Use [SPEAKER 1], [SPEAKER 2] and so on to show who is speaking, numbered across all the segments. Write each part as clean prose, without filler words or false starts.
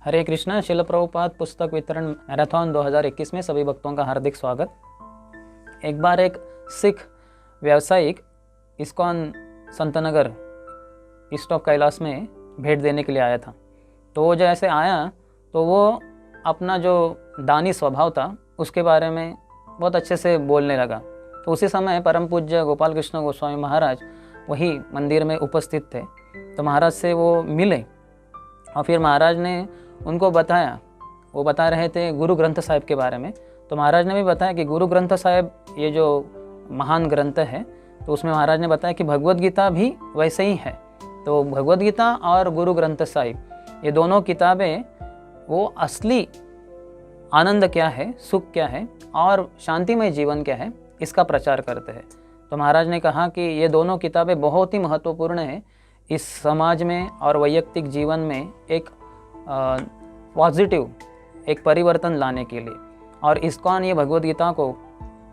[SPEAKER 1] हरे कृष्णा। शिल प्रभुपाद पुस्तक वितरण मैराथन 2021 में सभी भक्तों का हार्दिक स्वागत। एक बार एक सिख व्यावसायिक ISKCON Santnagar east of Kailash में भेंट देने के लिए आया था। तो वो जैसे आया तो वो अपना जो दानी स्वभाव था उसके बारे में बहुत अच्छे से बोलने लगा। तो उसी समय परम पूज्य गोपाल कृष्ण गोस्वामी महाराज वही मंदिर में उपस्थित थे। तो महाराज से वो मिले और फिर महाराज ने उनको बताया, वो बता रहे थे गुरु ग्रंथ साहिब के बारे में। तो महाराज ने भी बताया कि गुरु ग्रंथ साहिब ये जो महान ग्रंथ है, तो उसमें महाराज ने बताया कि भगवद गीता भी वैसे ही है। तो भगवद गीता और गुरु ग्रंथ साहिब ये दोनों किताबें वो असली आनंद क्या है, सुख क्या है और शांतिमय जीवन क्या है, इसका प्रचार करते हैं। तो महाराज ने कहा कि ये दोनों किताबें बहुत ही महत्वपूर्ण है इस समाज में और वैयक्तिक जीवन में एक पॉजिटिव एक परिवर्तन लाने के लिए। और इस्कॉन ये भगवद गीता को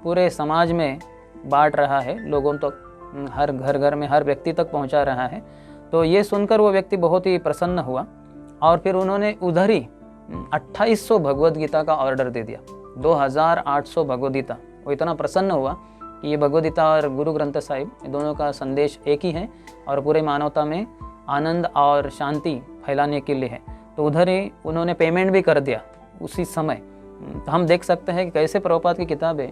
[SPEAKER 1] पूरे समाज में बांट रहा है, लोगों तक, हर घर घर में हर व्यक्ति तक पहुंचा रहा है। तो ये सुनकर वो व्यक्ति बहुत ही प्रसन्न हुआ और फिर उन्होंने उधर ही 2800 भगवद गीता का ऑर्डर दे दिया, 2800 भगवद गीता। वो इतना प्रसन्न हुआ कि ये भगवद गीता और गुरु ग्रंथ साहिब ये दोनों का संदेश एक ही है और पूरे मानवता में आनंद और शांति फैलाने के लिए है। तो उधर ही उन्होंने पेमेंट भी कर दिया उसी समय। तो हम देख सकते हैं कि कैसे प्रभुपाद की किताबें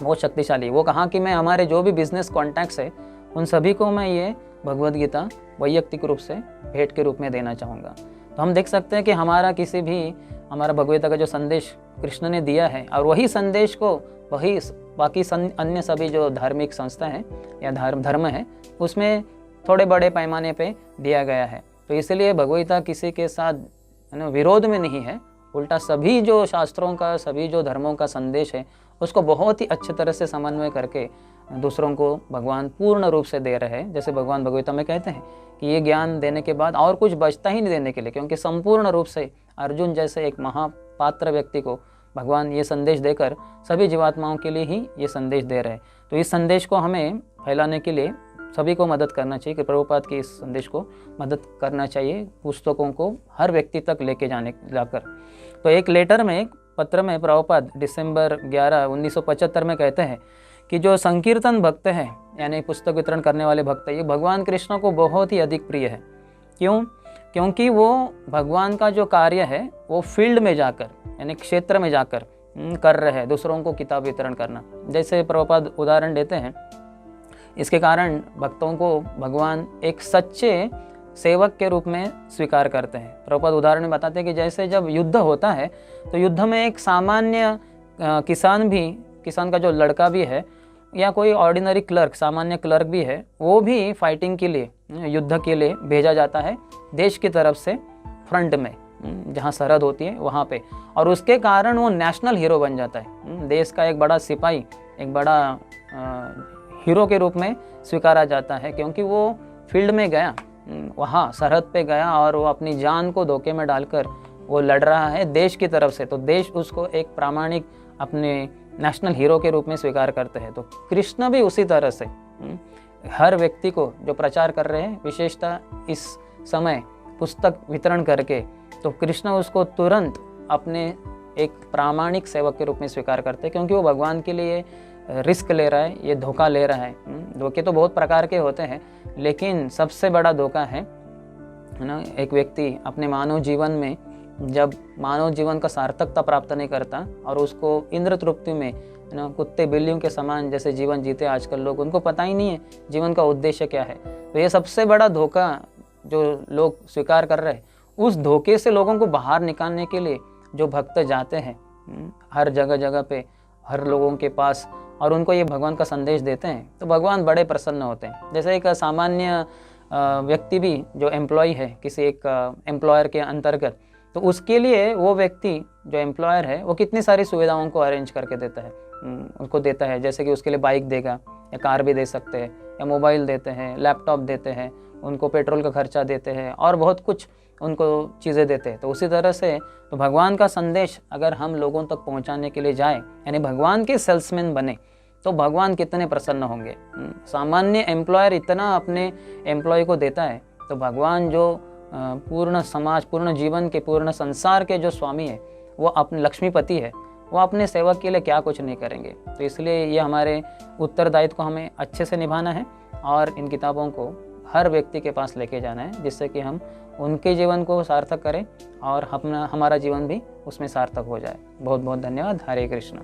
[SPEAKER 1] बहुत शक्तिशाली। वो कहा कि मैं हमारे जो भी बिजनेस कॉन्टैक्ट्स है उन सभी को मैं ये भगवद गीता वैयक्तिक रूप से भेंट के रूप में देना चाहूँगा। तो हम देख सकते हैं कि हमारा भगवद गीता का जो संदेश कृष्ण ने दिया है और वही संदेश को वही बाकी अन्य सभी जो धार्मिक संस्था हैं या धर्म है उसमें थोड़े बड़े पैमाने पे दिया गया है। तो इसलिए भगवद गीता किसी के साथ विरोध में नहीं है, उल्टा सभी जो शास्त्रों का, सभी जो धर्मों का संदेश है उसको बहुत ही अच्छे तरह से समन्वय करके दूसरों को भगवान पूर्ण रूप से दे रहे हैं। जैसे भगवान भगवद गीता में कहते हैं कि ये ज्ञान देने के बाद और कुछ बचता ही नहीं देने के लिए, क्योंकि संपूर्ण रूप से अर्जुन जैसे एक महापात्र व्यक्ति को भगवान ये संदेश देकर सभी जीवात्माओं के लिए ही ये संदेश दे रहे हैं। तो इस संदेश को हमें फैलाने के लिए सभी को मदद करना चाहिए कि प्रभुपाद के इस संदेश को मदद करना चाहिए, पुस्तकों को हर व्यक्ति तक लेके जाकर। तो एक लेटर में, एक पत्र में प्रभुपाद दिसंबर 11, 1975 में कहते हैं कि जो संकीर्तन भक्त है यानी पुस्तक वितरण करने वाले भक्त, ये भगवान कृष्ण को बहुत ही अधिक प्रिय है। क्यों? क्योंकि वो भगवान का जो कार्य है वो फील्ड में जाकर यानी क्षेत्र में जाकर कर रहे हैं, दूसरों को किताब वितरण करना। जैसे प्रभुपाद उदाहरण देते हैं, इसके कारण भक्तों को भगवान एक सच्चे सेवक के रूप में स्वीकार करते हैं। प्रभुपाद उदाहरण में बताते हैं कि जैसे जब युद्ध होता है तो युद्ध में एक सामान्य किसान का जो लड़का भी है या कोई ऑर्डिनरी क्लर्क, सामान्य क्लर्क भी है, वो भी फाइटिंग के लिए, युद्ध के लिए भेजा जाता है देश की तरफ से फ्रंट में, जहाँ सरहद होती है वहाँ पे। और उसके कारण वो नेशनल हीरो बन जाता है, देश का एक बड़ा सिपाही, एक बड़ा हीरो के रूप में स्वीकारा जाता है, क्योंकि वो फील्ड में गया, वहाँ सरहद पे गया और वो अपनी जान को धोखे में डालकर वो लड़ रहा है देश की तरफ से। तो देश उसको एक प्रामाणिक अपने नेशनल हीरो के रूप में स्वीकार करते हैं। तो कृष्ण भी उसी तरह से हर व्यक्ति को जो प्रचार कर रहे हैं, विशेषतः इस समय पुस्तक वितरण करके, तो कृष्ण उसको तुरंत अपने एक प्रामाणिक सेवक के रूप में स्वीकार करते हैं, क्योंकि वो भगवान के लिए रिस्क ले रहा है, ये धोखा ले रहा है। धोखे तो बहुत प्रकार के होते हैं, लेकिन सबसे बड़ा धोखा है ना, एक व्यक्ति अपने मानव जीवन में जब मानव जीवन का सार्थकता प्राप्त नहीं करता और उसको इंद्र तृप्ति में ना कुत्ते बिल्लियों के समान जैसे जीवन जीते आजकल लोग, उनको पता ही नहीं है जीवन का उद्देश्य क्या है। तो ये सबसे बड़ा धोखा जो लोग स्वीकार कर रहे हैं, उस धोखे से लोगों को बाहर निकालने के लिए जो भक्त जाते हैं हर जगह जगह पे, हर लोगों के पास, और उनको ये भगवान का संदेश देते हैं, तो भगवान बड़े प्रसन्न होते हैं। जैसे एक सामान्य व्यक्ति भी जो एम्प्लॉय है किसी एक एम्प्लॉयर के अंतर्गत, तो उसके लिए वो व्यक्ति जो एम्प्लॉयर है वो कितनी सारी सुविधाओं को अरेंज करके देता है, उसको देता है। जैसे कि उसके लिए बाइक देगा या कार भी दे सकते हैं, या मोबाइल देते हैं, लैपटॉप देते हैं, उनको पेट्रोल का खर्चा देते हैं और बहुत कुछ उनको चीज़ें देते हैं। तो उसी तरह से तो भगवान का संदेश अगर हम लोगों तक पहुंचाने के लिए जाएं, यानी भगवान के सेल्समैन बने, तो भगवान कितने प्रसन्न होंगे। सामान्य एम्प्लॉयर इतना अपने एम्प्लॉय को देता है, तो भगवान जो पूर्ण समाज, पूर्ण जीवन के, पूर्ण संसार के जो स्वामी है, वो अपने लक्ष्मीपति है, वो अपने सेवक के लिए क्या कुछ नहीं करेंगे। तो इसलिए ये हमारे उत्तरदायित्व को हमें अच्छे से निभाना है और इन किताबों को हर व्यक्ति के पास लेके जाना है, जिससे कि हम उनके जीवन को सार्थक करें और हमारा जीवन भी उसमें सार्थक हो जाए। बहुत बहुत धन्यवाद। हरे कृष्ण।